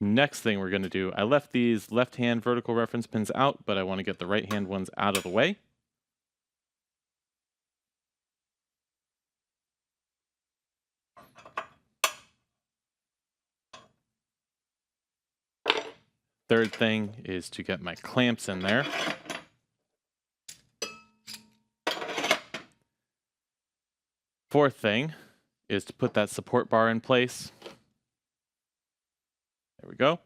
[SPEAKER 1] Next thing we're going to do, I left these left-hand vertical reference pins out, but I want to get the right-hand ones out of the way. Third thing is to get my clamps in there. Fourth thing is to put that support bar in place. There we go.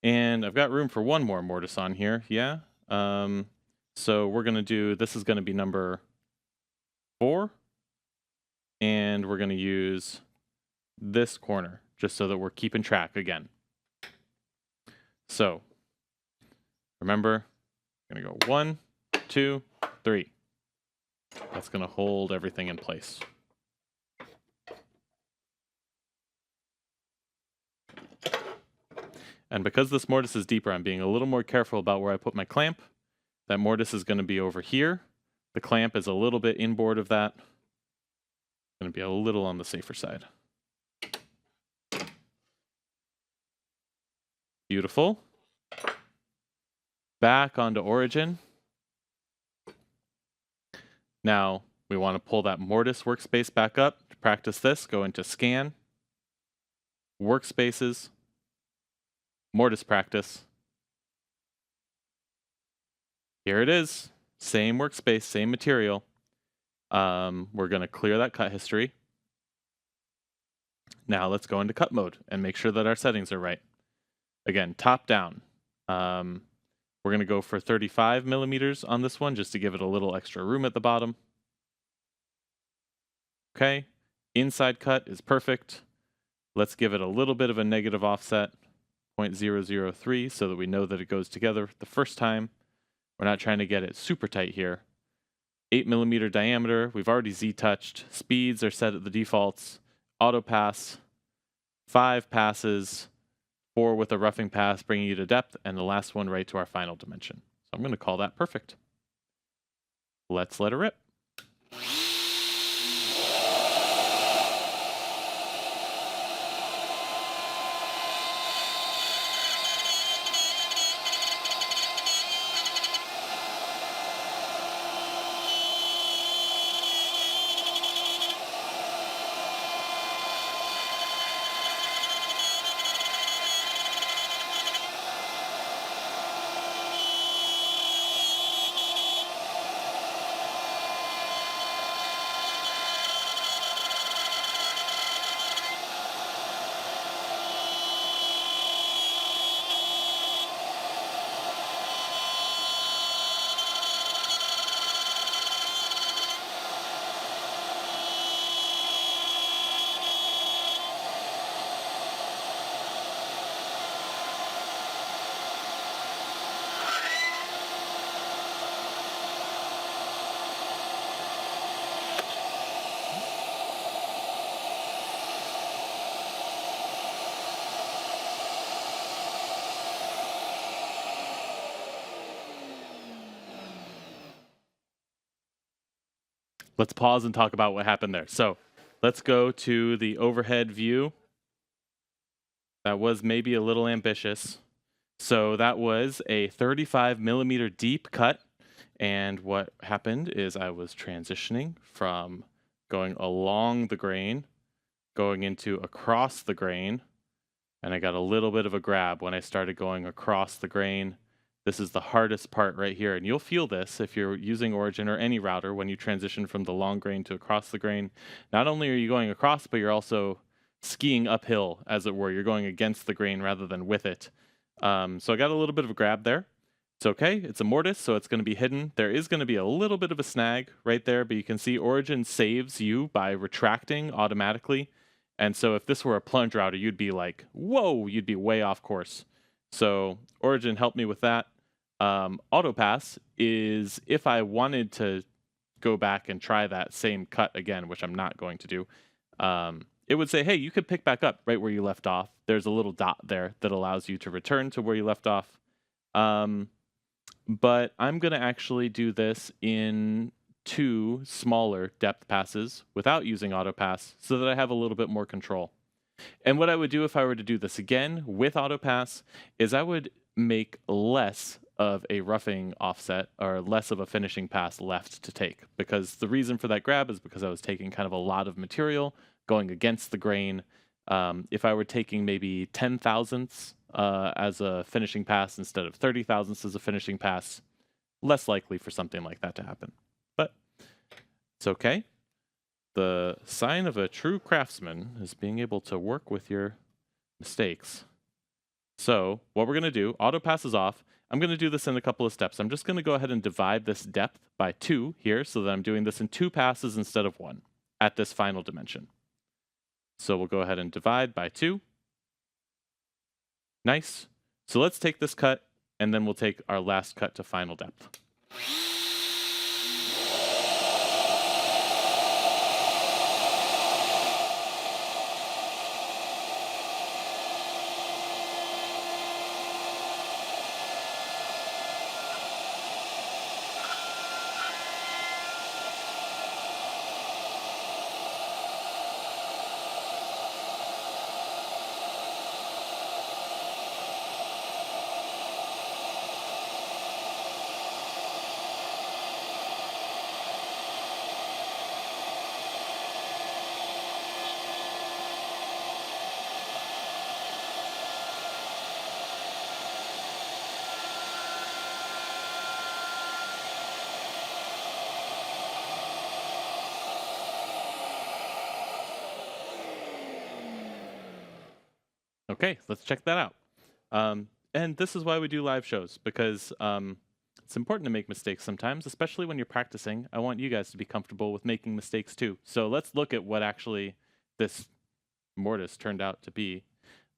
[SPEAKER 1] And I've got room for one more mortise on here, yeah. So we're gonna do, this is gonna be number 4. And we're gonna use this corner, just so that we're keeping track again. So, remember, I'm gonna go 1, 2, 3. That's gonna hold everything in place. And because this mortise is deeper, I'm being a little more careful about where I put my clamp. That mortise is gonna be over here. The clamp is a little bit inboard of that. Gonna be a little on the safer side. Beautiful. Back onto origin. Now we want to pull that mortise workspace back up. To practice this, go into Scan, Workspaces, Mortise Practice. Here it is. Same workspace, same material. We're going to clear that cut history. Now let's go into cut mode and make sure that our settings are right. Again, top down. We're going to go for 35 millimeters on this one just to give it a little extra room at the bottom. Okay, inside cut is perfect. Let's give it a little bit of a negative offset, 0.003, so that we know that it goes together the first time. We're not trying to get it super tight here. 8 millimeter diameter, we've already Z-touched. Speeds are set at the defaults. Auto pass, 5 passes, 4 with a roughing pass, bringing you to depth, and the last one right to our final dimension. So I'm going to call that perfect. Let's let it rip. let's pause and talk about what happened there. So let's go to the overhead view. That was maybe a little ambitious. So that was a 35 millimeter deep cut. And what happened is I was transitioning from going along the grain, going into across the grain, and I got a little bit of a grab when I started going across the grain. This is the hardest part right here, and you'll feel this if you're using Origin or any router when you transition from the long grain to across the grain. Not only are you going across, but you're also skiing uphill, as it were. You're going against the grain rather than with it. So I got a little bit of a grab there. It's okay, it's a mortise, so it's going to be hidden. There is going to be a little bit of a snag right there, but you can see Origin saves you by retracting automatically. And so if this were a plunge router, you'd be like, whoa, you'd be way off course. So Origin helped me with that. Autopass is if I wanted to go back and try that same cut again, which I'm not going to do, it would say, hey, you could pick back up right where you left off. There's a little dot there that allows you to return to where you left off. But I'm going to actually do this in 2 smaller depth passes without using autopass so that I have a little bit more control. And what I would do if I were to do this again with autopass is I would make less of a roughing offset or less of a finishing pass left to take, because the reason for that grab is because I was taking kind of a lot of material going against the grain. If I were taking maybe 10 thousandths as a finishing pass instead of 30 thousandths as a finishing pass, less likely for something like that to happen. But it's okay. The sign of a true craftsman is being able to work with your mistakes. So what we're going to do, autopass is off. I'm going to do this in a couple of steps. I'm just going to go ahead and divide this depth by 2 here so that I'm doing this in 2 passes instead of 1 at this final dimension. So we'll go ahead and divide by 2. Nice. So let's take this cut, and then we'll take our last cut to final depth. Okay, let's check that out. And this is why we do live shows, because it's important to make mistakes sometimes, especially when you're practicing. I want you guys to be comfortable with making mistakes too. So let's look at what actually this mortise turned out to be.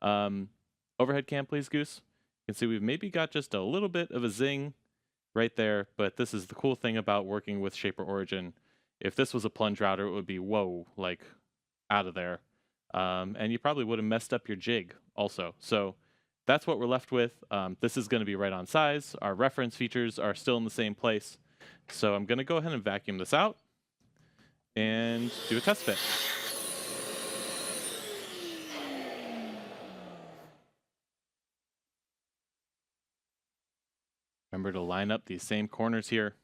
[SPEAKER 1] Overhead cam, please, Goose. You can see we've maybe got just a little bit of a zing right there, but this is the cool thing about working with Shaper Origin. If this was a plunge router, it would be, whoa, like out of there. And you probably would have messed up your jig also. So that's what we're left with. This is going to be right on size. Our reference features are still in the same place. So I'm going to go ahead and vacuum this out and do a test fit. Remember to line up these same corners here.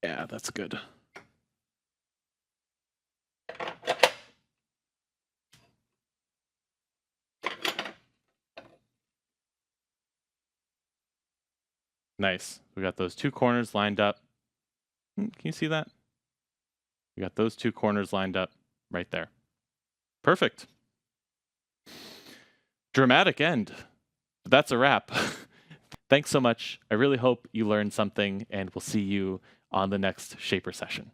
[SPEAKER 1] Yeah, that's good. Nice. We got those 2 corners lined up. Can you see that? We got those 2 corners lined up right there. Perfect. Dramatic end. But that's a wrap. Thanks so much. I really hope you learned something, and we'll see you on the next Shaper session.